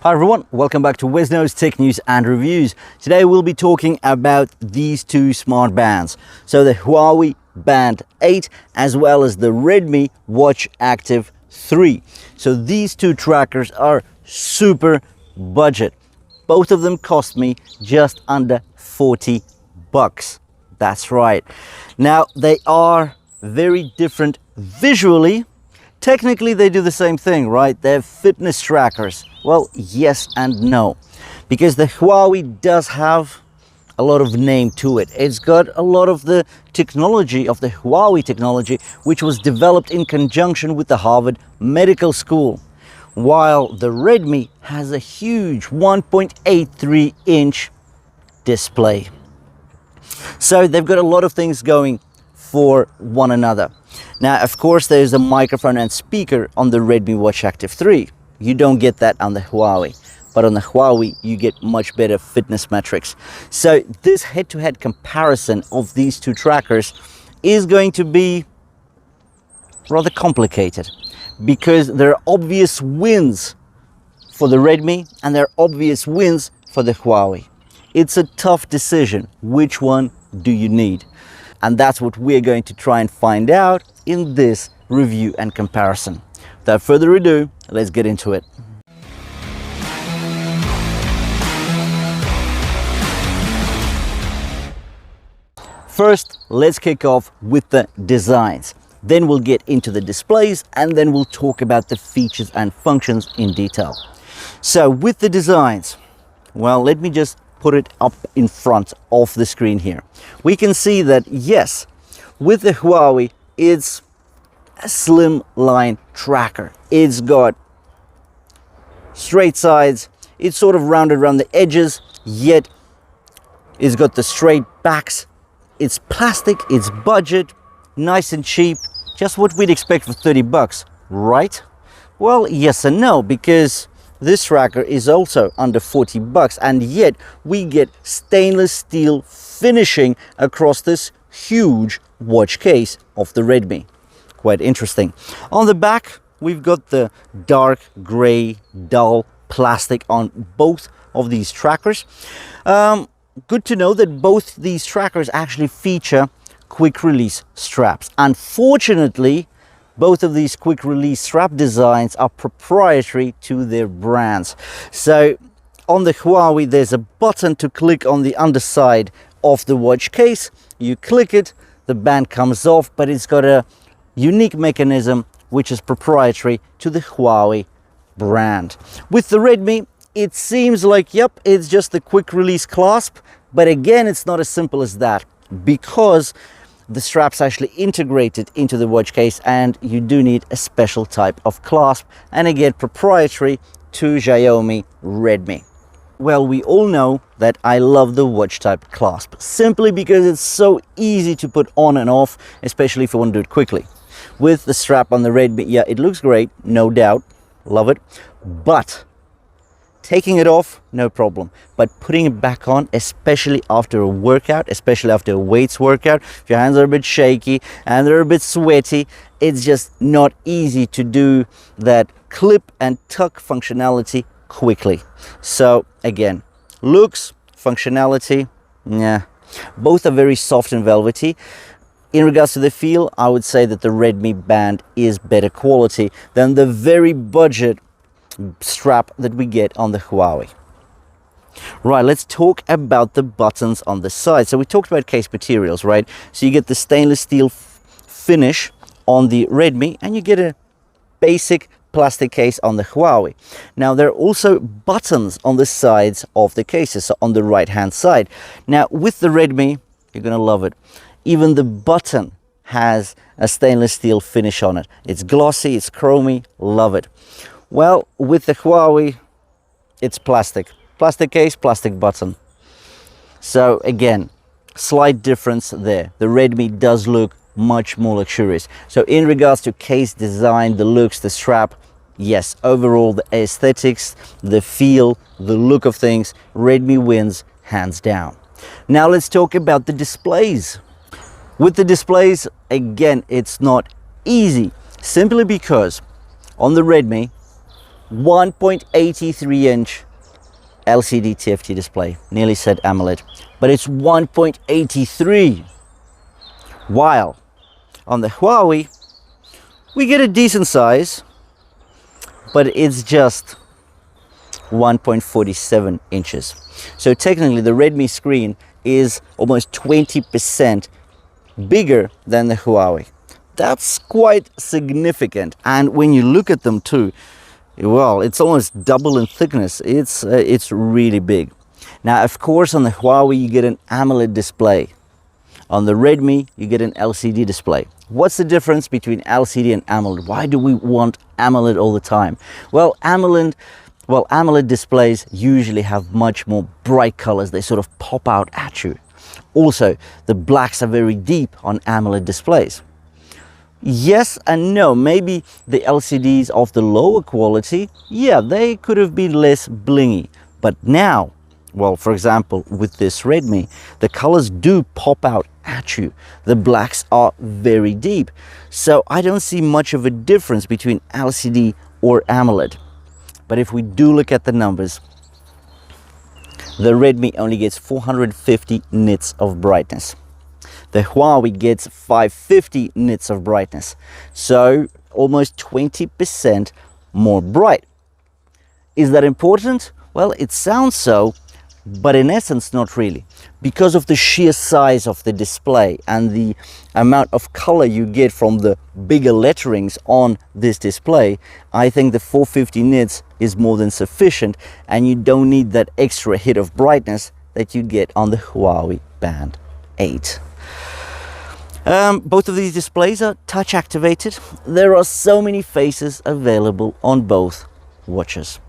Hi everyone, welcome back to Wesno's Tech News and Reviews. Today we'll be talking about these two smart bands. So the Huawei Band 8 as well as the Redmi Watch Active 3. So these two trackers are super budget. Both of them cost me just under 40 bucks. That's right. Now they are very different visually. Technically, they do the same thing, right? They're fitness trackers. Well, yes and no. Because the Huawei does have a lot of name to it. It's got a lot of the technology of the Huawei technology, which was developed in conjunction with the Harvard Medical School. While the Redmi has a huge 1.83-inch display. So they've got a lot of things going for one another. Now, of course, there's a microphone and speaker on the Redmi Watch Active 3. You don't get that on the Huawei, but on the Huawei, you get much better fitness metrics. So this head-to-head comparison of these two trackers is going to be rather complicated because there are obvious wins for the Redmi and there are obvious wins for the Huawei. It's a tough decision. Which one do you need? And that's what we're going to try and find out in this review and comparison. Without further ado, let's get into it. First, let's kick off with the designs. Then we'll get into the displays and then we'll talk about the features and functions in detail. So with the designs, well, let me just put it up in front of the screen here. We can see that, yes, with the Huawei, it's a slim line tracker. It's got straight sides, it's sort of rounded around the edges, yet it's got the straight backs. It's plastic, it's budget, nice and cheap, just what we'd expect for 30 bucks, right? Well, yes and no, because this tracker is also under 40 bucks and yet we get stainless steel finishing across this huge watch case of the Redmi. Quite interesting. On the back, we've got the dark gray dull plastic on both of these trackers. Good to know that both these trackers actually feature quick release straps. Unfortunately, both of these quick release strap designs are proprietary to their brands. So on the Huawei, there's a button to click on the underside of the watch case. You click it, the band comes off, but it's got a unique mechanism which is proprietary to the Huawei brand. With the Redmi, it seems like, yep, it's just the quick release clasp, but again, it's not as simple as that because the strap's actually integrated into the watch case and you do need a special type of clasp, and again proprietary to Xiaomi Redmi. Well, we all know that I love the watch type clasp simply because it's so easy to put on and off, especially if you want to do it quickly. With the strap on the Redmi, yeah, it looks great, no doubt, love it, but taking it off, no problem. But putting it back on, especially after a workout, especially after a weights workout, if your hands are a bit shaky and they're a bit sweaty, it's just not easy to do that clip and tuck functionality quickly. So again, looks, functionality, yeah, both are very soft and velvety. In regards to the feel, I would say that the Redmi Band is better quality than the very budget strap that we get on the Huawei. Right, let's talk about the buttons on the side. So we talked about case materials, right? So you get the stainless steel finish on the Redmi and you get a basic plastic case on the Huawei. Now there are also buttons on the sides of the cases, so on the right hand side. Now with the Redmi, you're gonna love it. Even the button has a stainless steel finish on it. It's glossy, it's chromy, love it. Well, with the Huawei, it's plastic. Plastic case, plastic button. So again, slight difference there. The Redmi does look much more luxurious. So in regards to case design, the looks, the strap, yes, overall the aesthetics, the feel, the look of things, Redmi wins hands down. Now let's talk about the displays. With the displays, again, it's not easy simply because on the Redmi, 1.83-inch LCD TFT display. Nearly said AMOLED, but it's 1.83. While on the Huawei, we get a decent size, but it's just 1.47 inches. So technically the Redmi screen is almost 20% bigger than the Huawei. That's quite significant. And when you look at them too, well, it's almost double in thickness. It's really big. Now, of course, on the Huawei, you get an AMOLED display. On the Redmi, you get an LCD display. What's the difference between LCD and AMOLED? Why do we want AMOLED all the time? Well, AMOLED displays usually have much more bright colors. They sort of pop out at you. Also, the blacks are very deep on AMOLED displays. Yes and no. Maybe the LCDs of the lower quality, yeah, they could have been less blingy. But now, well, for example, with this Redmi, the colors do pop out at you. The blacks are very deep. So I don't see much of a difference between LCD or AMOLED. But if we do look at the numbers, the Redmi only gets 450 nits of brightness. The Huawei gets 550 nits of brightness. So almost 20% more bright. Is that important? Well, it sounds so, but in essence, not really. Because of the sheer size of the display and the amount of color you get from the bigger letterings on this display, I think the 450 nits is more than sufficient, and you don't need that extra hit of brightness that you get on the Huawei Band 8. Both of these displays are touch activated. There are so many faces available on both watches.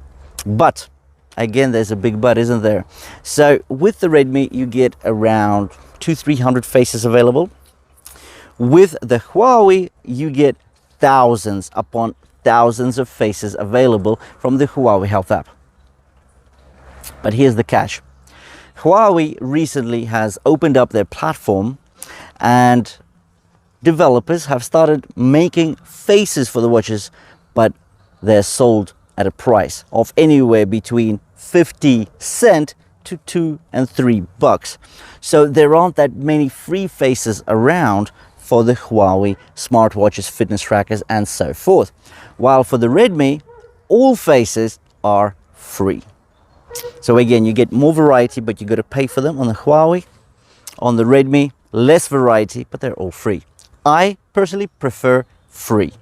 But again, there's a big but, isn't there? So with the Redmi, you get around 200-300 faces available. With the Huawei, you get thousands upon thousands of faces available from the Huawei Health app. But here's the catch. Huawei recently has opened up their platform, and developers have started making faces for the watches, but they're sold at a price of anywhere between 50 cents to $2 and $3. So there aren't that many free faces around for the Huawei smartwatches, fitness trackers, and so forth. While for the Redmi, all faces are free. So again, you get more variety, but you got to pay for them on the Huawei. On the Redmi, less variety, but they're all free. I personally prefer free.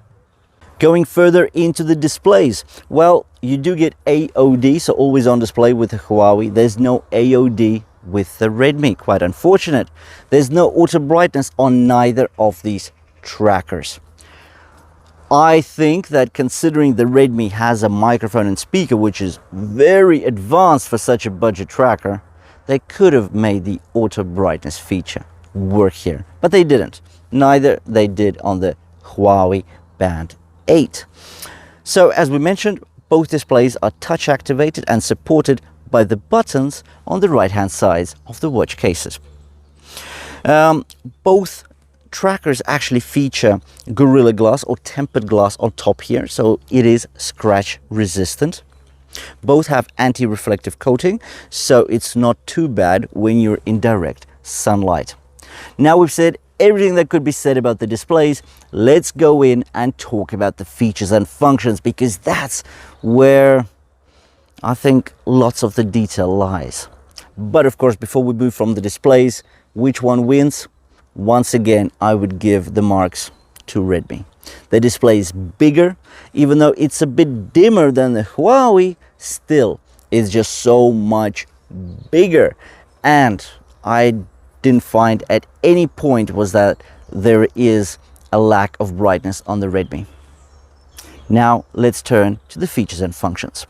Going further into the displays, well, you do get AOD, so always on display with the Huawei. There's no AOD with the Redmi, quite unfortunate. There's no auto brightness on neither of these trackers. I think that considering the Redmi has a microphone and speaker, which is very advanced for such a budget tracker, they could have made the auto brightness feature work here, but they didn't. Neither they did on the Huawei Band 8. So as we mentioned, both displays are touch activated and supported by the buttons on the right hand sides of the watch cases. Both trackers actually feature Gorilla Glass or tempered glass on top here, so it is scratch resistant. Both have anti-reflective coating, so it's not too bad when you're in direct sunlight. Now we've said everything that could be said about the displays. Let's go in and talk about the features and functions, because that's where I think lots of the detail lies. But of course, before we move from the displays, which one wins? Once again, I would give the marks to Redmi. The display is bigger, even though it's a bit dimmer than the Huawei, still it's just so much bigger. And I didn't find at any point was that there is a lack of brightness on the Redmi. Now let's turn to the features and functions.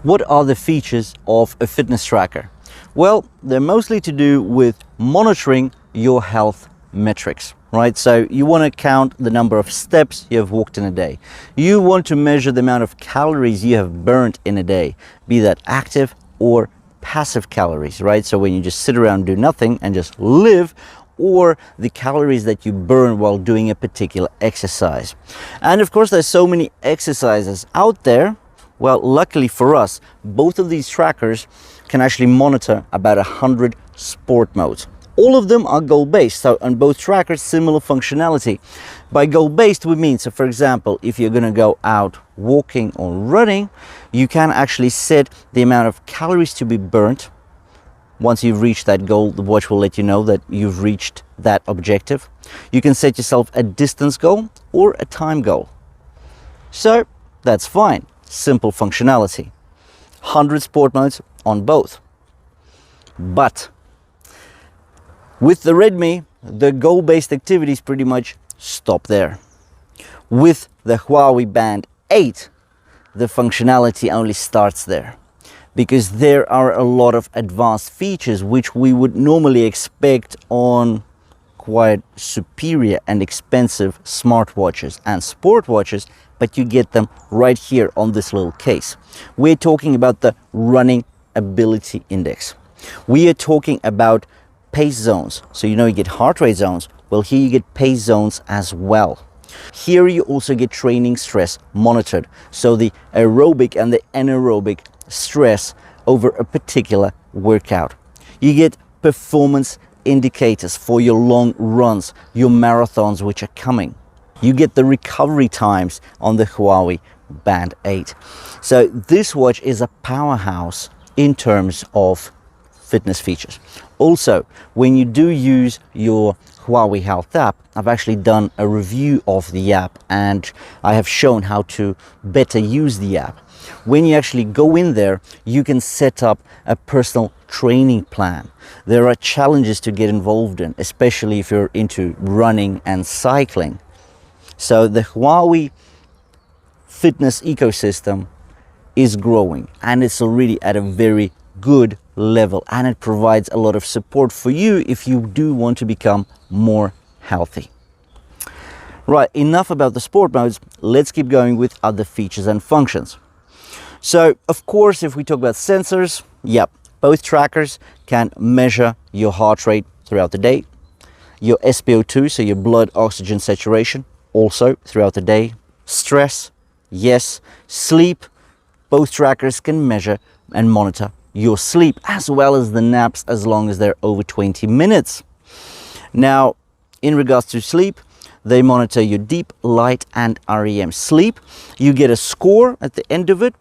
What are the features of a fitness tracker? Well, they're mostly to do with monitoring your health metrics, right? So you want to count the number of steps you have walked in a day. You want to measure the amount of calories you have burnt in a day, be that active or passive calories, right? So when you just sit around and do nothing and just live, or the calories that you burn while doing a particular exercise. And of course, there's so many exercises out there. Well, luckily for us, both of these trackers can actually monitor about 100 sport modes. All of them are goal-based, so on both trackers, similar functionality. By goal-based, we mean, so for example, if you're gonna go out walking or running, you can actually set the amount of calories to be burnt. Once you've reached that goal, the watch will let you know that you've reached that objective. You can set yourself a distance goal or a time goal. So that's fine, simple functionality. 100 sport modes on both. But with the Redmi, the goal-based activities pretty much stop there. With the Huawei Band 8, the functionality only starts there, because there are a lot of advanced features which we would normally expect on quite superior and expensive smartwatches and sport watches, but you get them right here on this little case. We're talking about the running ability index. We are talking about pace zones. So you know you get heart rate zones. Well, here you get pace zones as well. Here you also get training stress monitored. So the aerobic and the anaerobic stress over a particular workout. You get performance indicators for your long runs, your marathons which are coming. You get the recovery times on the Huawei Band 8. So this watch is a powerhouse in terms of fitness features. Also, when you do use your Huawei Health app, I've actually done a review of the app and I have shown how to better use the app. When you actually go in there, you can set up a personal training plan. There are challenges to get involved in, especially if you're into running and cycling. So the Huawei fitness ecosystem is growing and it's already at a very good level, and it provides a lot of support for you if you do want to become more healthy. Right, enough about the sport modes. Let's keep going with other features and functions. So of course, if we talk about sensors, yep, both trackers can measure your heart rate throughout the day, your SpO2, so your blood oxygen saturation, also throughout the day, stress, yes, sleep, both trackers can measure and monitor your sleep as well as the naps as long as they're over 20 minutes. Now, in regards to sleep, they monitor your deep, light and REM sleep. You get a score at the end of it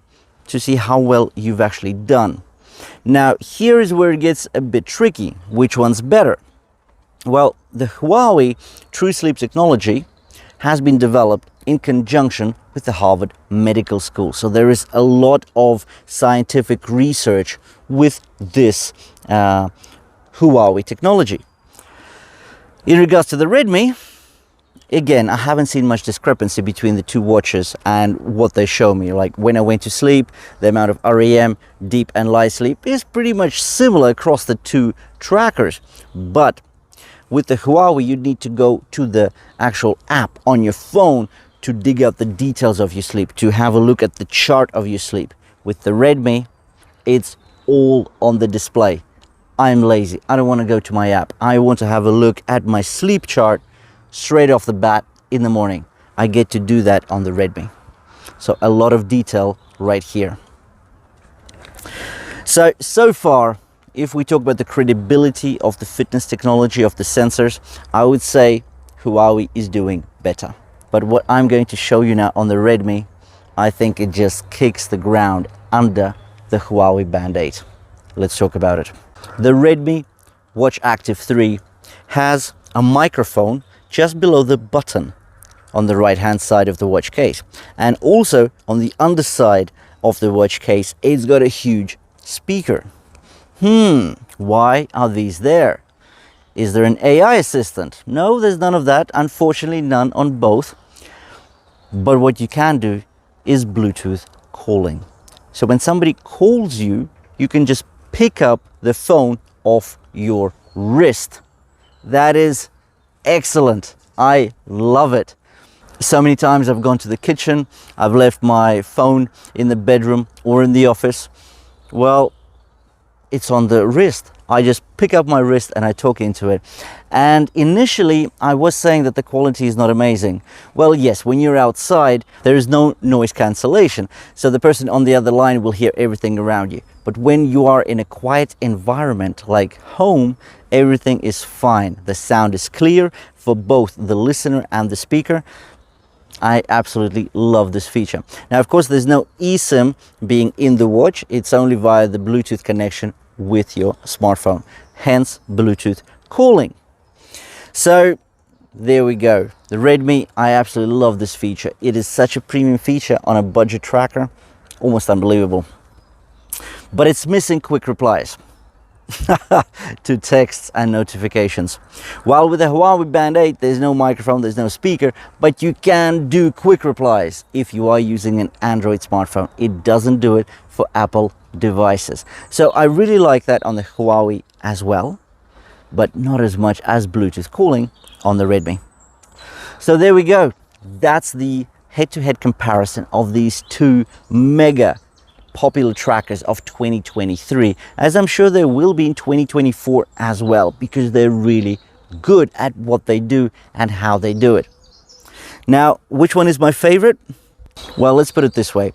to see how well you've actually done. Now, here is where it gets a bit tricky. Which one's better? Well, the Huawei True Sleep technology has been developed in conjunction with the Harvard Medical School. So there is a lot of scientific research with this Huawei technology. In regards to the Redmi, again, I haven't seen much discrepancy between the two watches and what they show me. Like when I went to sleep, the amount of REM, deep and light sleep is pretty much similar across the two trackers. But with the Huawei, you need to go to the actual app on your phone to dig out the details of your sleep, to have a look at the chart of your sleep. With the Redmi, it's all on the display. I'm lazy. I don't want to go to my app. I want to have a look at my sleep chart straight off the bat in the morning. I get to do that on the Redmi. So a lot of detail right here. So far, if we talk about the credibility of the fitness technology of the sensors, I would say Huawei is doing better. But what I'm going to show you now on the Redmi, I think it just kicks the ground under the Huawei Band 8. Let's talk about it. The Redmi Watch Active 3 has a microphone just below the button on the right hand side of the watch case, and also on the underside of the watch case it's got a huge speaker. Why are these there? Is there an AI assistant? No, there's none of that. Unfortunately, none on both. But what you can do is Bluetooth calling. So when somebody calls you, you can just pick up the phone off your wrist. That is excellent. I love it. So many times I've gone to the kitchen, I've left my phone in the bedroom or in the office. Well, it's on the wrist. I just pick up my wrist and I talk into it. And initially I was saying that the quality is not amazing. Well, yes, when you're outside, there is no noise cancellation. So the person on the other line will hear everything around you. But when you are in a quiet environment like home, everything is fine. The sound is clear for both the listener and the speaker. I absolutely love this feature. Now, of course, there's no eSIM being in the watch. It's only via the Bluetooth connection with your smartphone, hence Bluetooth calling. So there we go. The Redmi, I absolutely love this feature. It is such a premium feature on a budget tracker, almost unbelievable. But it's missing quick replies to texts and notifications. While with the Huawei Band 8, there's no microphone, there's no speaker, but you can do quick replies if you are using an Android smartphone. It doesn't do it for Apple devices. So I really like that on the Huawei as well, but not as much as Bluetooth calling on the Redmi. So there we go. That's the head-to-head comparison of these two mega popular trackers of 2023, as I'm sure there will be in 2024 as well, because they're really good at what they do and how they do it. Now, which one is my favorite? Well, let's put it this way.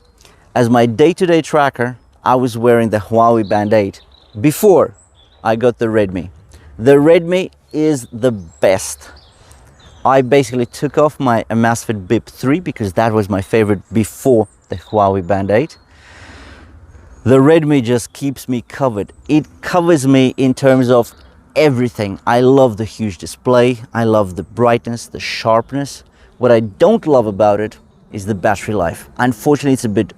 As my day-to-day tracker, I was wearing the Huawei Band 8 before I got the Redmi. The Redmi is the best. I basically took off my Amazfit Bip 3 because that was my favorite before the Huawei Band 8. The Redmi just keeps me covered. It covers me in terms of everything. I love the huge display. I love the brightness, the sharpness. What I don't love about it is the battery life. Unfortunately, it's a bit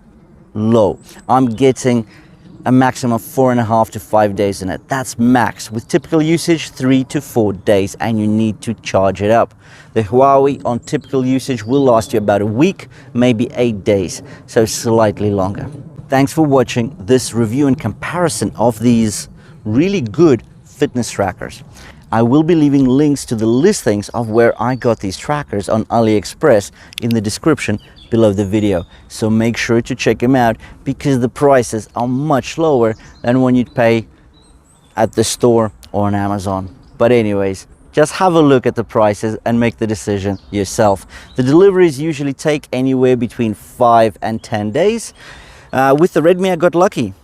low. I'm getting a maximum of 4.5 to 5 days in it. That's max. With typical usage, 3 to 4 days, and you need to charge it up. The Huawei on typical usage will last you about a week, maybe 8 days, so slightly longer. Thanks for watching this review and comparison of these really good fitness trackers. I will be leaving links to the listings of where I got these trackers on AliExpress in the description below the video. So make sure to check them out because the prices are much lower than when you'd pay at the store or on Amazon. But anyways, just have a look at the prices and make the decision yourself. The deliveries usually take anywhere between 5 and 10 days. With the Redmi, I got lucky.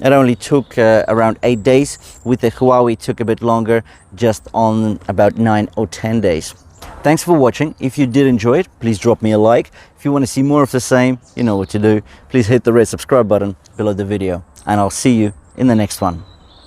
It only took around 8 days. With the Huawei, it took a bit longer, just on about 9 or 10 days. Thanks for watching. If you did enjoy it, please drop me a like. If you want to see more of the same, you know what to do. Please hit the red subscribe button below the video, and I'll see you in the next one.